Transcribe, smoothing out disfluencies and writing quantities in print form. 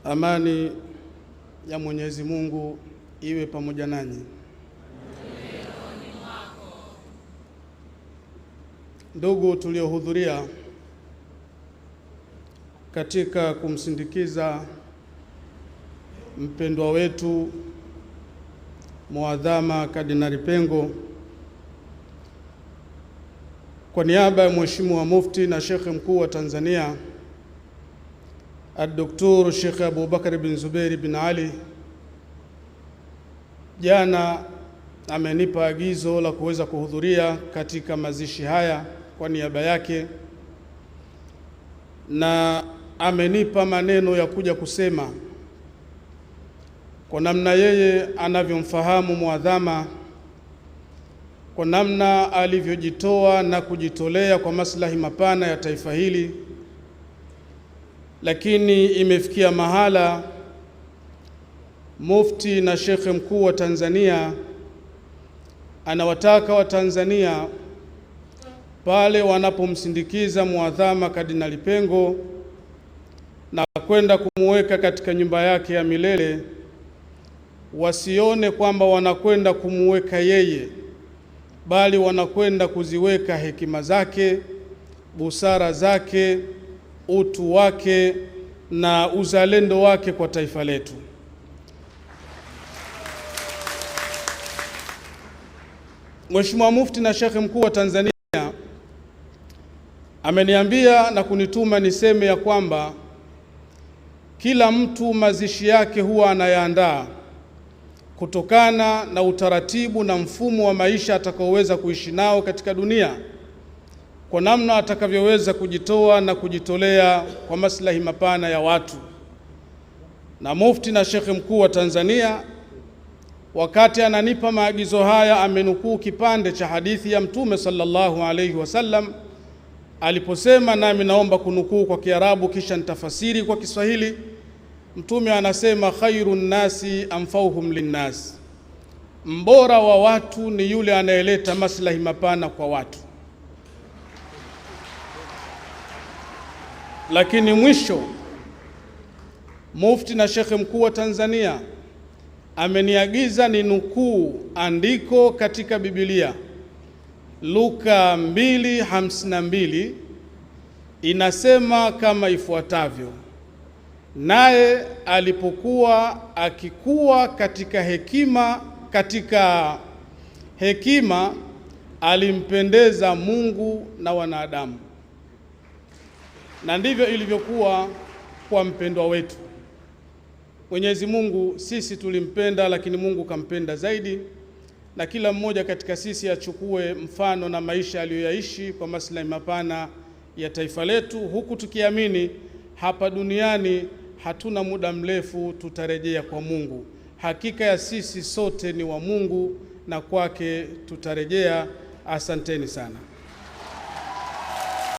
Amani ya Mwenyezi Mungu iwe pamoja nanyi. Ndugu tuliohudhuria katika kumsindikiza mpendwa wetu Muadhama Kardinali Pengo, kwa niaba ya Mheshimiwa Mufti na Sheikh Mkuu wa Tanzania Dr. Sheikh Abubakar bin Zuberi bin Ali, jana amenipa agizo la kuweza kuhudhuria katika mazishi haya kwa niaba yake, na amenipa maneno ya kuja kusema kwa namna yeye anavyomfahamu Muadhama, kwa namna alivyojitoa na kujitolea kwa maslahi mapana ya taifa hili. Lakini imefikia mahala Mufti na Sheikh Mkuu wa Tanzania anawataka Watanzania pale wanapomsindikiza Muadhama Kardinali Pengo na kwenda kumuweka katika nyumba yake ya milele, wasione kwamba wanakwenda kumuweka yeye, bali wanakwenda kuziweka hekima zake, busara zake, utu wake na uzalendo wake kwa taifa letu. Mheshimiwa Mufti na Sheikh Mkuu wa Tanzania ameniambia na kunituma niseme ya kwamba kila mtu mazishi yake huwa anayaandaa kutokana na utaratibu na mfumo wa maisha atakaoweza kuishi nao katika dunia, kwa namna atakavyoweza kujitoa na kujitolea kwa maslahi mapana ya watu. Na Mufti na Sheikh Mkuu wa Tanzania wakati ananipa maagizo haya amenukuu kipande cha hadithi ya Mtume sallallahu alaihi wasallam aliposema, nami naomba kunukuu kwa Kiarabu kisha nitafasiri kwa Kiswahili. Mtume anasema, khairun nasi anfauhum linnas, mbora wa watu ni yule anayeleta maslahi mapana kwa watu. Lakini mwisho Mufti na Sheikh Mkuu wa Tanzania ameniagiza ni nukuu andiko katika Biblia, Luka 2:52, inasema kama ifuatavyo: naye alipokuwa akikua katika hekima alimpendeza Mungu na wanadamu. Na ndivyo ilivyokuwa kwa mpendwa wetu. Mwenyezi Mungu sisi tulimpenda, lakini Mungu kampenda zaidi, na kila mmoja katika sisi achukue mfano na maisha aliyoyaishi kwa maslahi mapana ya taifa letu, huku tukiamini hapa duniani hatuna muda mrefu tutarejea kwa Mungu. Hakika ya sisi sote ni wa Mungu na kwake tutarejea. Asanteni sana.